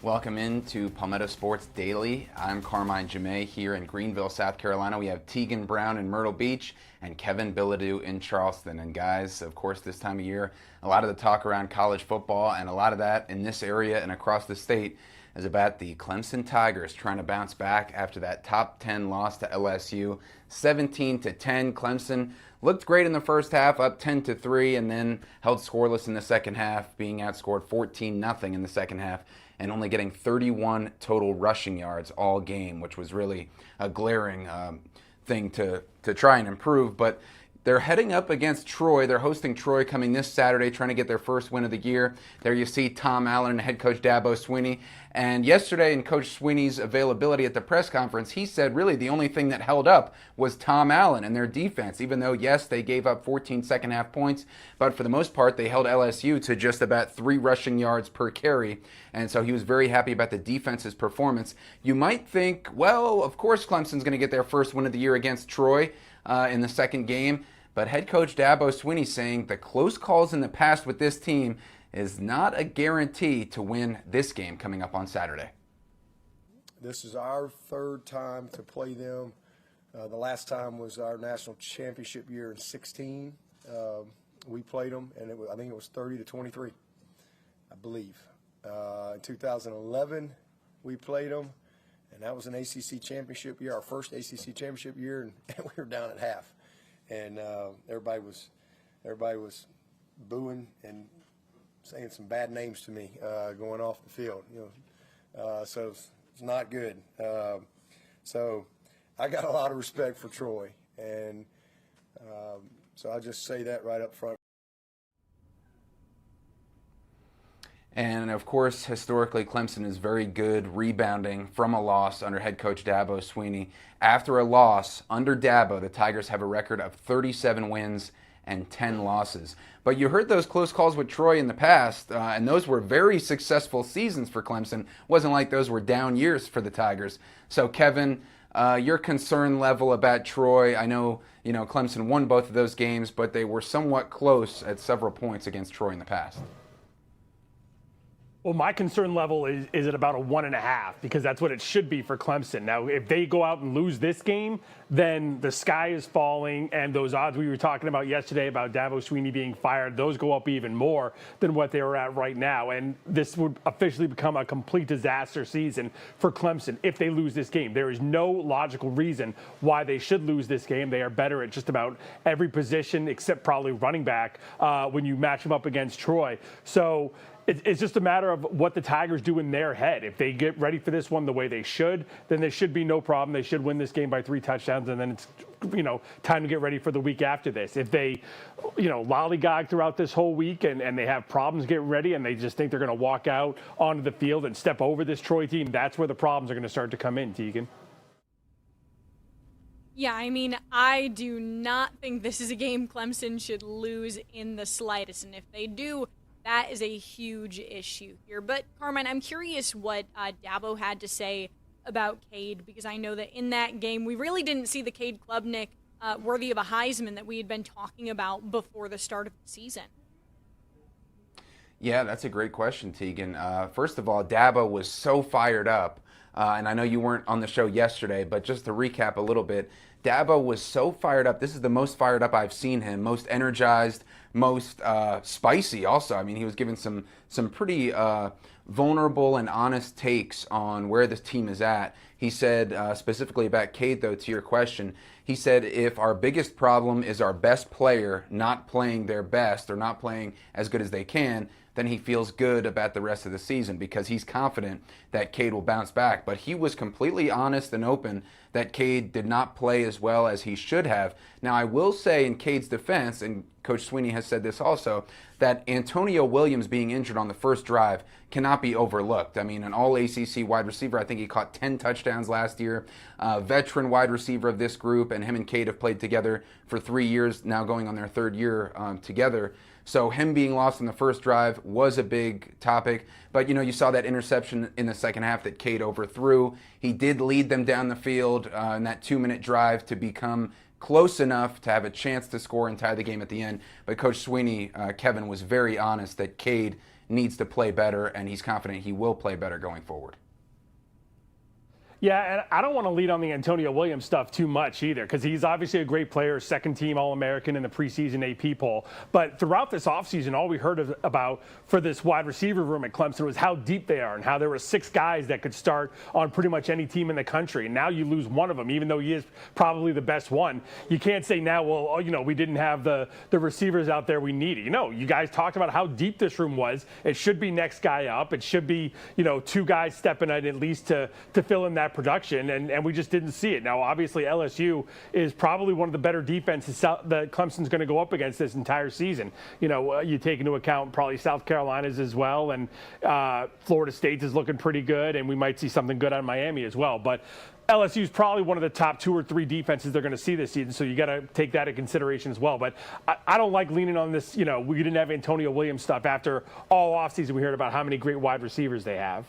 Welcome into Palmetto Sports Daily. I'm Carmine here in Greenville, South Carolina. We have Teagan Brown in Myrtle Beach and Kevin Bilodeau in Charleston. And guys, of course, this time of year, a lot of the talk around college football and a lot of that in this area and across the state is about the Clemson Tigers trying to bounce back after that top 10 loss to LSU. 17-10. Clemson looked great in the first half, up 10-3, and then held scoreless in the second half, being outscored 14-0 in the second half, and only getting 31 total rushing yards all game, which was really a glaring thing to try and improve. But they're heading up against Troy. They're hosting Troy coming this Saturday, trying to get their first win of the year. There you see Tom Allen and head coach Dabo Swinney. And yesterday in Coach Swinney's availability at the press conference, he said really the only thing that held up was Tom Allen and their defense, even though, yes, they gave up 14 second half points. But for the most part, they held LSU to just about 3 rushing yards per carry. And so he was very happy about the defense's performance. You might think, well, of course Clemson's going to get their first win of the year against Troy in the second game. But head coach Dabo Swinney saying the close calls in the past with this team is not a guarantee to win this game coming up on Saturday. This is our third time to play them. The last time was our national championship year in 16. We played them, and I think it was 30-23, I believe. In 2011, we played them, and that was an ACC championship year, our first ACC championship year, and we were down at half. And everybody was booing and saying some bad names to me going off the field. So it's not good. So I got a lot of respect for Troy, and so I'll just say that right up front. And, of course, historically, Clemson is very good rebounding from a loss under head coach Dabo Swinney. After a loss under Dabo, the Tigers have a record of 37 wins and 10 losses. But you heard those close calls with Troy in the past, and those were very successful seasons for Clemson. Wasn't like those were down years for the Tigers. So, Kevin, your concern level about Troy, I know, Clemson won both of those games, but they were somewhat close at several points against Troy in the past. Well, my concern level is at about a 1.5, because that's what it should be for Clemson. Now, if they go out and lose this game, then the sky is falling, and those odds we were talking about yesterday about Dabo Swinney being fired, those go up even more than what they were at right now. And this would officially become a complete disaster season for Clemson if they lose this game. There is no logical reason why they should lose this game. They are better at just about every position except probably running back when you match them up against Troy. So it's just a matter of what the Tigers do in their head. If they get ready for this one the way they should, then there should be no problem. They should win this game by 3 touchdowns, and then it's, time to get ready for the week after this. If they, lollygog throughout this whole week and they have problems getting ready and they just think they're going to walk out onto the field and step over this Troy team, that's where the problems are going to start to come in, Teagan. Yeah, I do not think this is a game Clemson should lose in the slightest. And if they do, that is a huge issue here. But, Carmine, I'm curious what Dabo had to say about Cade, because I know that in that game we really didn't see the Cade Klubnik worthy of a Heisman that we had been talking about before the start of the season. Yeah, that's a great question, Teagan. First of all, Dabo was so fired up, and I know you weren't on the show yesterday, but just to recap a little bit, Dabo was so fired up. This is the most fired up I've seen him, most energized, most spicy also. He was giving some pretty vulnerable and honest takes on where this team is at. He said, specifically about Cade, though, to your question, he said if our biggest problem is our best player not playing their best or not playing as good as they can, then he feels good about the rest of the season because he's confident that Cade will bounce back. But he was completely honest and open that Cade did not play as well as he should have. Now, I will say in Cade's defense, and Coach Swinney has said this also, that Antonio Williams being injured on the first drive cannot be overlooked. An all-ACC wide receiver. I think he caught 10 touchdowns last year. Veteran wide receiver of this group, and him and Cade have played together for 3 years, now going on their third year together. So him being lost in the first drive was a big topic. But, you saw that interception in the second half that Cade overthrew. He did lead them down the field in that 2-minute drive to become close enough to have a chance to score and tie the game at the end. But Coach Swinney, Kevin, was very honest that Cade needs to play better, and he's confident he will play better going forward. Yeah, and I don't want to lead on the Antonio Williams stuff too much either, because he's obviously a great player, second-team All-American in the preseason AP poll. But throughout this offseason, all we heard about for this wide receiver room at Clemson was how deep they are and how there were 6 guys that could start on pretty much any team in the country. And now you lose one of them, even though he is probably the best one. You can't say now, well, oh, we didn't have the receivers out there we needed. You guys talked about how deep this room was. It should be next guy up. It should be, 2 guys stepping in at least to fill in that production, and we just didn't see it. Now, obviously, LSU is probably one of the better defenses that Clemson's going to go up against this entire season. You take into account probably South Carolina's as well, and Florida State's is looking pretty good, and we might see something good on Miami as well. But LSU is probably one of the top 2 or 3 defenses they're going to see this season, so you got to take that into consideration as well. But I don't like leaning on this. We didn't have Antonio Williams stuff after all offseason. We heard about how many great wide receivers they have.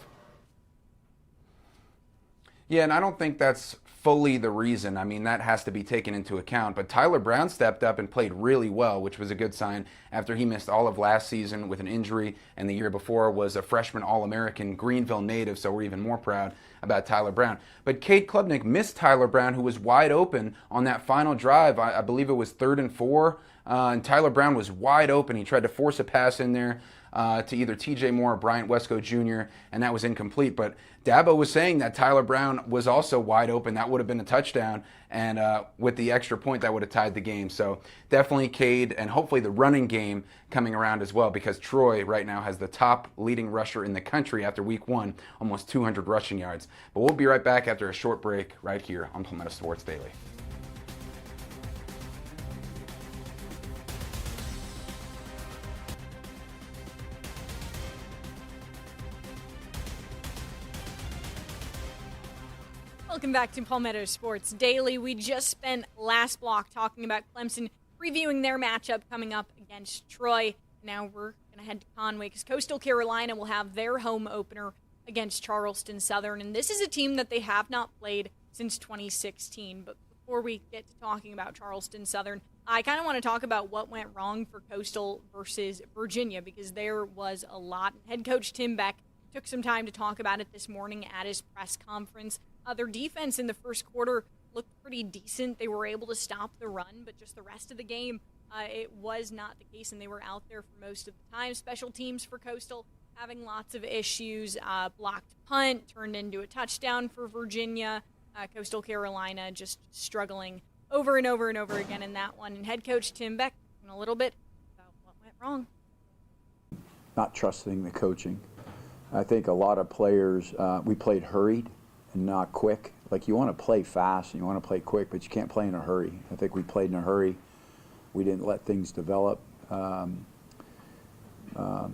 Yeah, and I don't think that's fully the reason. I mean, that has to be taken into account. But Tyler Brown stepped up and played really well, which was a good sign after he missed all of last season with an injury, and the year before was a freshman All-American, Greenville native, so we're even more proud about Tyler Brown. But Cade Klubnik missed Tyler Brown, who was wide open on that final drive. I believe it was 3rd and 4, and Tyler Brown was wide open. He tried to force a pass in there to either TJ Moore or Bryant Wesco Jr., and that was incomplete. But Dabo was saying that Tyler Brown was also wide open. That would have been a touchdown, and with the extra point, that would have tied the game. So definitely Cade, and hopefully the running game coming around as well, because Troy right now has the top leading rusher in the country after week 1, almost 200 rushing yards. But we'll be right back after a short break right here on Palmetto Sports Daily. Welcome back to Palmetto Sports Daily. We just spent last block talking about Clemson, previewing their matchup coming up against Troy. Now we're going to head to Conway because Coastal Carolina will have their home opener against Charleston Southern. And this is a team that they have not played since 2016. But before we get to talking about Charleston Southern, I kind of want to talk about what went wrong for Coastal versus Virginia, because there was a lot. Head coach Tim Beck took some time to talk about it this morning at his press conference. Their defense in the first quarter looked pretty decent. They were able to stop the run, but just the rest of the game, it was not the case, and they were out there for most of the time. Special teams for Coastal having lots of issues. Blocked punt turned into a touchdown for Virginia. Coastal Carolina just struggling over and over and over again in that one. And head coach Tim Beck talking a little bit about what went wrong. Not trusting the coaching. I think a lot of players, we played hurried and not quick. Like, you want to play fast and you want to play quick, but you can't play in a hurry. I think we played in a hurry. We didn't let things develop.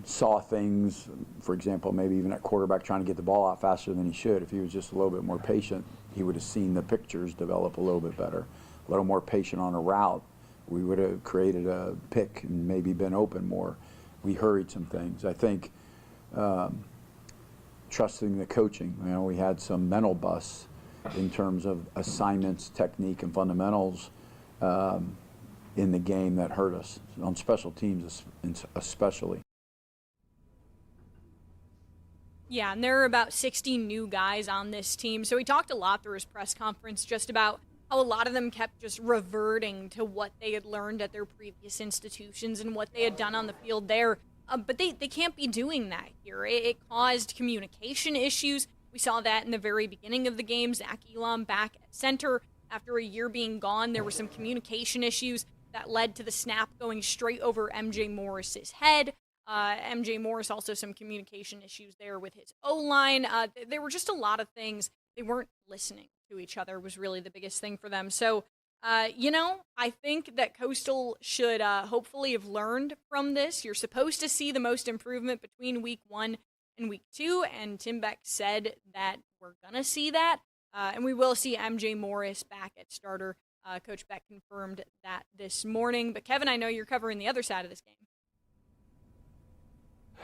Saw things, for example, maybe even at quarterback trying to get the ball out faster than he should. If he was just a little bit more patient, he would have seen the pictures develop a little bit better. A little more patient on a route, we would have created a pick and maybe been open more. We hurried some things. I think trusting the coaching. We had some mental busts in terms of assignments, technique, and fundamentals in the game that hurt us, on special teams especially. Yeah, and there are about 60 new guys on this team. So he talked a lot through his press conference just about how a lot of them kept just reverting to what they had learned at their previous institutions and what they had done on the field there. But they can't be doing that here. It caused communication issues. We saw that in the very beginning of the game. Zach Elam back at center after a year being gone. There were some communication issues that led to the snap going straight over M.J. Morris's head. M.J. Morris also some communication issues there with his O-line. There were just a lot of things. They weren't listening to each other was really the biggest thing for them. So, I think that Coastal should hopefully have learned from this. You're supposed to see the most improvement between week 1 and week 2, and Tim Beck said that we're going to see that, and we will see M.J. Morris back at starter. Coach Beck confirmed that this morning. But, Kevin, I know you're covering the other side of this game.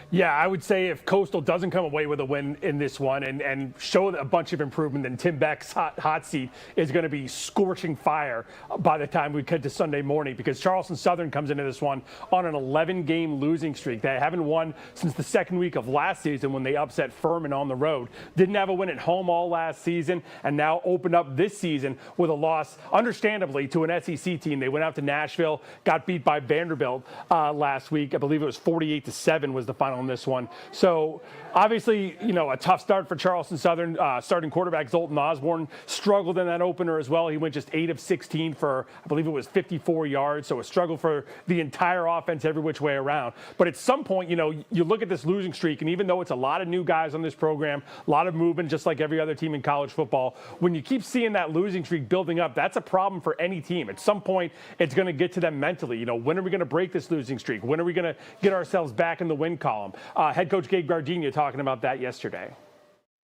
Yeah, I would say if Coastal doesn't come away with a win in this one and show a bunch of improvement, then Tim Beck's hot seat is going to be scorching fire by the time we get to Sunday morning, because Charleston Southern comes into this one on an 11-game losing streak. They haven't won since the second week of last season when they upset Furman on the road. Didn't have a win at home all last season, and now opened up this season with a loss, understandably, to an SEC team. They went out to Nashville, got beat by Vanderbilt last week. I believe it was 48-7 was the final on this one. So obviously, a tough start for Charleston Southern. Starting quarterback Zoltan Osborne struggled in that opener as well. He went just 8 of 16 for, I believe it was 54 yards. So a struggle for the entire offense every which way around. But at some point, you look at this losing streak, and even though it's a lot of new guys on this program, a lot of movement, just like every other team in college football, when you keep seeing that losing streak building up, that's a problem for any team. At some point, it's going to get to them mentally. When are we going to break this losing streak? When are we going to get ourselves back in the win column? Head coach Gabe Gardenia talking about that yesterday.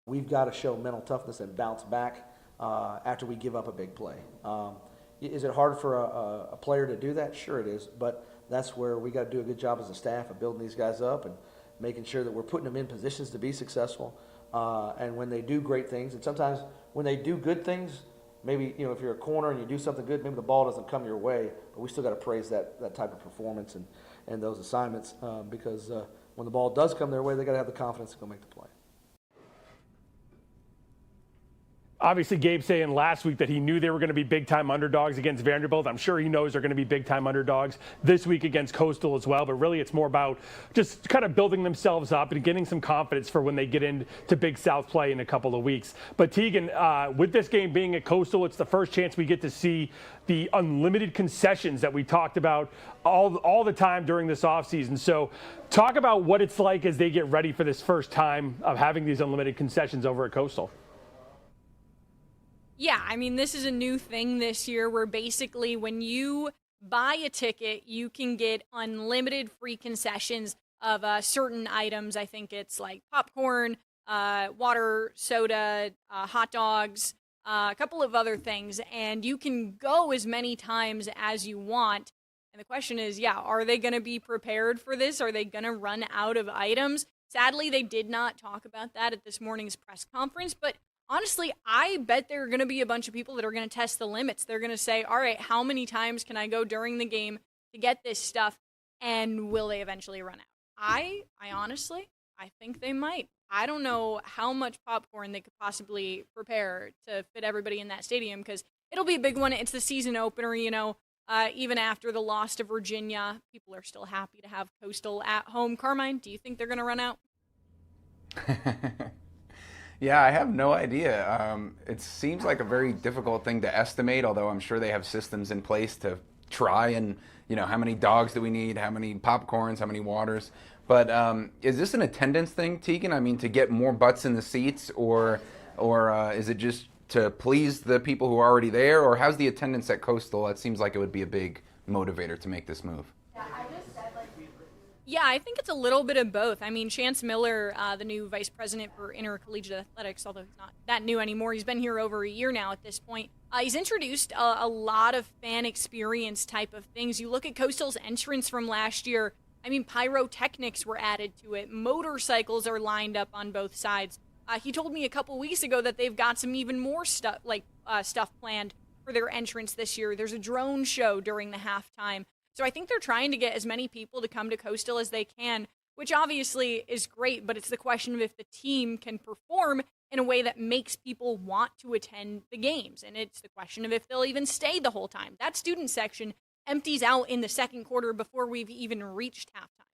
We've got to show mental toughness and bounce back after we give up a big play. Is it hard for a player to do that? Sure it is, but that's where we got to do a good job as a staff of building these guys up and making sure that we're putting them in positions to be successful. And when they do great things, and sometimes when they do good things, maybe if you're a corner and you do something good, maybe the ball doesn't come your way, but we still got to praise that type of performance and those assignments because when the ball does come their way, they got to have the confidence to go make the play. Obviously, Gabe saying last week that he knew they were going to be big-time underdogs against Vanderbilt. I'm sure he knows they're going to be big-time underdogs this week against Coastal as well. But really, it's more about just kind of building themselves up and getting some confidence for when they get into Big South play in a couple of weeks. But Teagan, with this game being at Coastal, it's the first chance we get to see the unlimited concessions that we talked about all the time during this offseason. So talk about what it's like as they get ready for this first time of having these unlimited concessions over at Coastal. Yeah, I mean, this is a new thing this year where basically when you buy a ticket, you can get unlimited free concessions of certain items. I think it's like popcorn, water, soda, hot dogs, a couple of other things. And you can go as many times as you want. And the question is, are they going to be prepared for this? Are they going to run out of items? Sadly, they did not talk about that at this morning's press conference, but honestly, I bet there are going to be a bunch of people that are going to test the limits. They're going to say, all right, how many times can I go during the game to get this stuff? And will they eventually run out? I honestly think they might. I don't know how much popcorn they could possibly prepare to fit everybody in that stadium because it'll be a big one. It's the season opener, even after the loss to Virginia, people are still happy to have Coastal at home. Carmine, do you think they're going to run out? Yeah, I have no idea. It seems like a very difficult thing to estimate, although I'm sure they have systems in place to try and, how many dogs do we need, how many popcorns, how many waters. But is this an attendance thing, Teagan? I mean, to get more butts in the seats, or is it just to please the people who are already there, or how's the attendance at Coastal? That seems like it would be a big motivator to make this move. Yeah, I think it's a little bit of both. I mean, Chance Miller, the new vice president for intercollegiate athletics, although he's not that new anymore, he's been here over a year now at this point. He's introduced a lot of fan experience type of things. You look at Coastal's entrance from last year, I mean, pyrotechnics were added to it. Motorcycles are lined up on both sides. He told me a couple weeks ago that they've got some even more stuff planned for their entrance this year. There's a drone show during the halftime. So I think they're trying to get as many people to come to Coastal as they can, which obviously is great, but it's the question of if the team can perform in a way that makes people want to attend the games. And it's the question of if they'll even stay the whole time. That student section empties out in the second quarter before we've even reached halftime.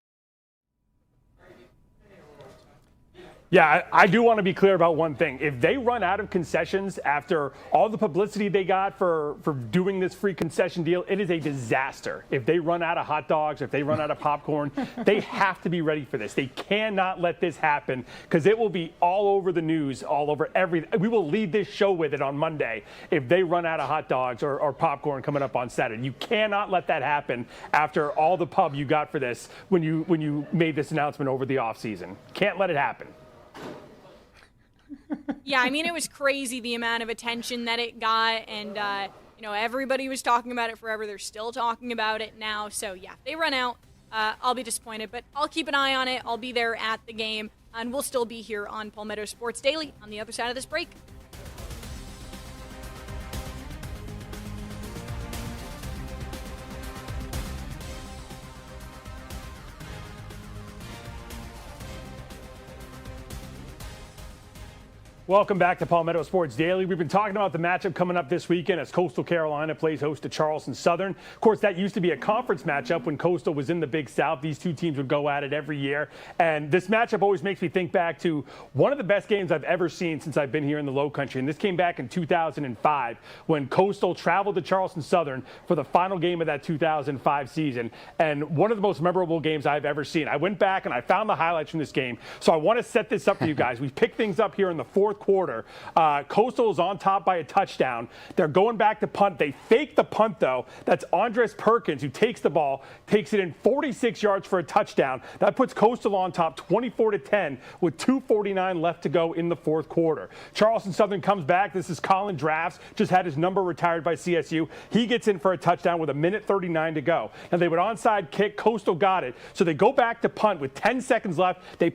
Yeah, I do want to be clear about one thing. If they run out of concessions after all the publicity they got for doing this free concession deal, it is a disaster. If they run out of hot dogs, if they run out of popcorn, they have to be ready for this. They cannot let this happen because it will be all over the news, all over everything. We will lead this show with it on Monday if they run out of hot dogs or popcorn coming up on Saturday. You cannot let that happen after all the pub you got for this when you made this announcement over the offseason. Can't let it happen. Yeah, I mean, it was crazy the amount of attention that it got, and, everybody was talking about it forever. They're still talking about it now. So, yeah, if they run out, I'll be disappointed. But I'll keep an eye on it. I'll be there at the game, and we'll still be here on Palmetto Sports Daily on the other side of this break. Welcome back to Palmetto Sports Daily. We've been talking about the matchup coming up this weekend as Coastal Carolina plays host to Charleston Southern. Of course, that used to be a conference matchup when Coastal was in the Big South. These two teams would go at it every year. And this matchup always makes me think back to one of the best games I've ever seen since I've been here in the Low Country. And this came back in 2005 when Coastal traveled to Charleston Southern for the final game of that 2005 season. And one of the most memorable games I've ever seen. I went back and I found the highlights from this game. So I want to set this up for you guys. We picked things up here in the fourth quarter. Coastal is on top by a touchdown. They're going back to punt. They fake the punt, though. That's Andres Perkins, who takes the ball, takes it in 46 yards for a touchdown. That puts Coastal on top 24-10 with 2:49 left to go in the fourth quarter. Charleston Southern comes back. This is Colin Drafts, just had his number retired by CSU. He gets in for a touchdown with 1:39 to go. Now, they would onside kick. Coastal got it. So they go back to punt with 10 seconds left. They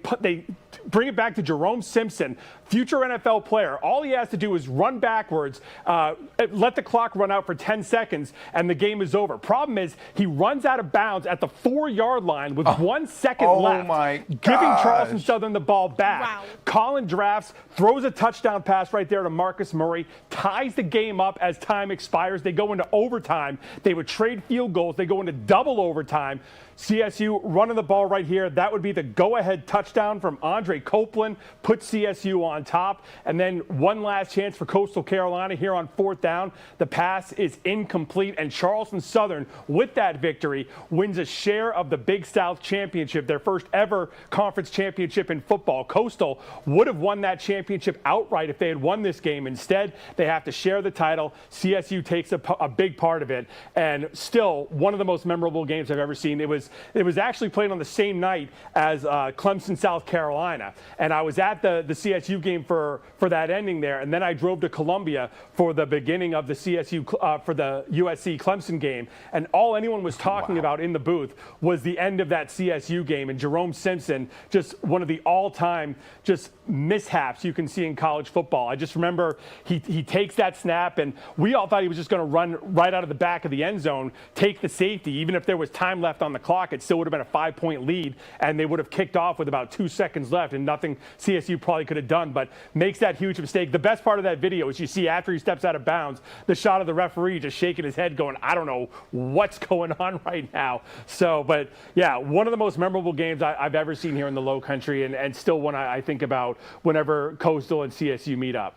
bring it back to Jerome Simpson, future NFL player. All he has to do is run backwards, let the clock run out for 10 seconds, and the game is over. Problem is, he runs out of bounds at the 4-yard line with 1 second left, giving Charleston Southern the ball back. Wow. Colin Drafts throws a touchdown pass right there to Marcus Murray, ties the game up as time expires. They go into overtime. They would trade field goals. They go into double overtime. CSU running the ball right here. That would be the go-ahead touchdown from Andre Copeland, put CSU on top. And then one last chance for Coastal Carolina here on fourth down. The pass is incomplete, and Charleston Southern, with that victory, wins a share of the Big South Championship, their first ever conference championship in football. Coastal would have won that championship outright if they had won this game. Instead, they have to share the title. CSU takes a big part of it, and still one of the most memorable games I've ever seen. It was actually played on the same night as Clemson, South Carolina. And I was at the CSU game for that ending there. And then I drove to Columbia for the beginning of the CSU, for the USC Clemson game. And all anyone was talking about in the booth was the end of that CSU game. And Jerome Simpson, just one of the all-time just mishaps you can see in college football. I just remember he takes that snap, and we all thought he was just going to run right out of the back of the end zone, take the safety. Even if there was time left on the clock, it still would have been a 5-point lead, and they would have kicked off with about 2 seconds left, and nothing CSU probably could have done, but makes that huge mistake. The best part of that video is you see after he steps out of bounds, the shot of the referee just shaking his head going, I don't know what's going on right now. So, but yeah, one of the most memorable games I've ever seen here in the Low Country, and still one I think about whenever Coastal and CSU meet up.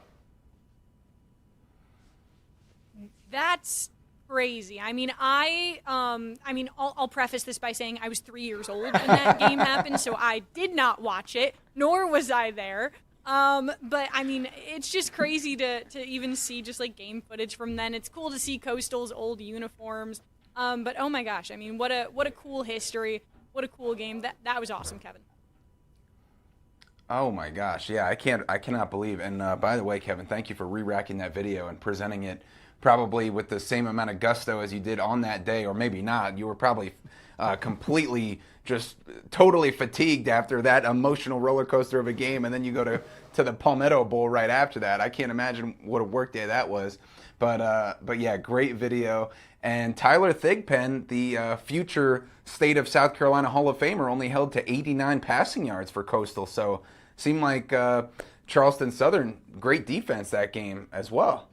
That's crazy. I mean, I'll preface this by saying I was 3 years old when that game happened, so I did not watch it, nor was I there. But I mean, it's just crazy to even see just like game footage from then. It's cool to see Coastal's old uniforms. But oh my gosh, I mean, what a cool history. What a cool game. That was awesome, Kevin. Oh my gosh, yeah, I cannot believe. And by the way, Kevin, thank you for re-racking that video and presenting it probably with the same amount of gusto as you did on that day, or maybe not. You were probably completely, just totally fatigued after that emotional roller coaster of a game, and then you go to the Palmetto Bowl right after that. I can't imagine what a work day that was. But yeah, great video. And Tyler Thigpen, the future State of South Carolina Hall of Famer, only held to 89 passing yards for Coastal. So seemed like Charleston Southern, great defense that game as well.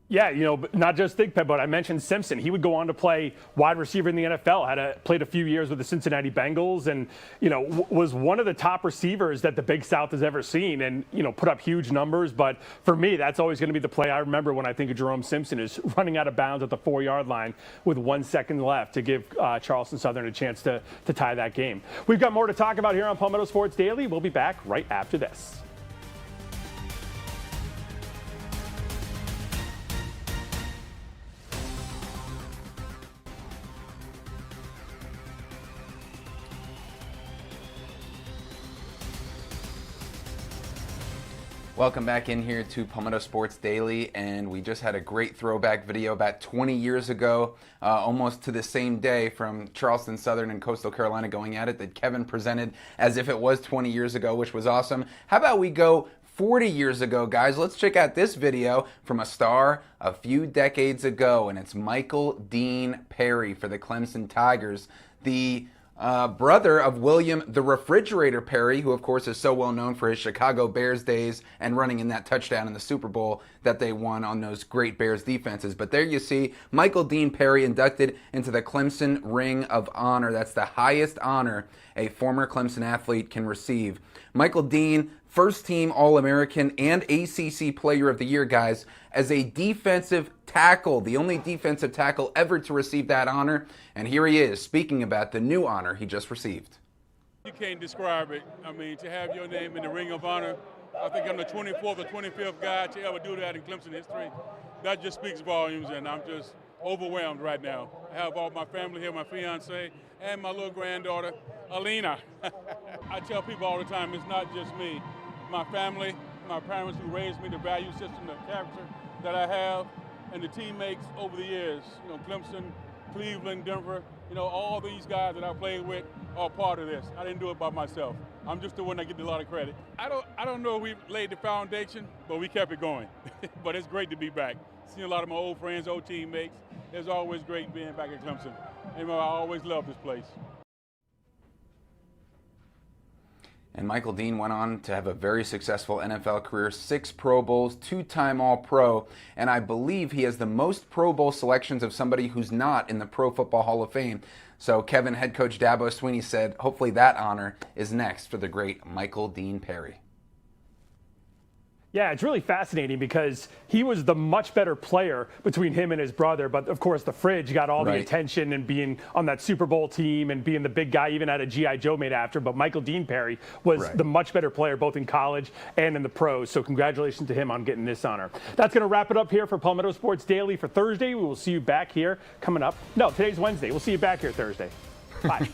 Yeah, you know, not just Thigpen, but I mentioned Simpson. He would go on to play wide receiver in the NFL, played a few years with the Cincinnati Bengals, and, you know, was one of the top receivers that the Big South has ever seen, and, you know, put up huge numbers. But for me, that's always going to be the play I remember when I think of Jerome Simpson, is running out of bounds at the 4-yard line with 1 second left to give Charleston Southern a chance to tie that game. We've got more to talk about here on Palmetto Sports Daily. We'll be back right after this. Welcome back in here to Palmetto Sports Daily, and we just had a great throwback video about 20 years ago, almost to the same day, from Charleston Southern and Coastal Carolina going at it, that Kevin presented as if it was 20 years ago, which was awesome. How about we go 40 years ago, guys? Let's check out this video from a star a few decades ago, and it's Michael Dean Perry for the Clemson Tigers, the brother of William the Refrigerator Perry, who of course is so well known for his Chicago Bears days and running in that touchdown in the Super Bowl that they won on those great Bears defenses. But there you see Michael Dean Perry inducted into the Clemson Ring of Honor. That's the highest honor a former Clemson athlete can receive. Michael Dean, first-team All-American and ACC Player of the Year, guys, as a defensive tackle, the only defensive tackle ever to receive that honor. And here he is speaking about the new honor he just received. You can't describe it. I mean, to have your name in the Ring of Honor, I think I'm the 24th or 25th guy to ever do that in Clemson history. That just speaks volumes, and I'm just overwhelmed right now. I have all my family here, my fiance, and my little granddaughter, Alina. I tell people all the time, it's not just me. My family, my parents who raised me, the value system, the character that I have, and the teammates over the years, you know, Clemson, Cleveland, Denver, you know, all these guys that I played with are part of this. I didn't do it by myself. I'm just the one that gets a lot of credit. I don't know if we laid the foundation, but we kept it going. But it's great to be back. Seeing a lot of my old friends, old teammates. It's always great being back at Clemson. And I always love this place. And Michael Dean went on to have a very successful NFL career, 6 Pro Bowls, 2-time All-Pro, and I believe he has the most Pro Bowl selections of somebody who's not in the Pro Football Hall of Fame. So Kevin, head coach Dabo Swinney said, hopefully that honor is next for the great Michael Dean Perry. Yeah, it's really fascinating because he was the much better player between him and his brother. But, of course, the Fridge got all the attention and being on that Super Bowl team and being the big guy, even had a G.I. Joe made after. But Michael Dean Perry was the much better player both in college and in the pros. So congratulations to him on getting this honor. That's going to wrap it up here for Palmetto Sports Daily for Thursday. We will see you back here coming up. No, today's Wednesday. We'll see you back here Thursday. Bye.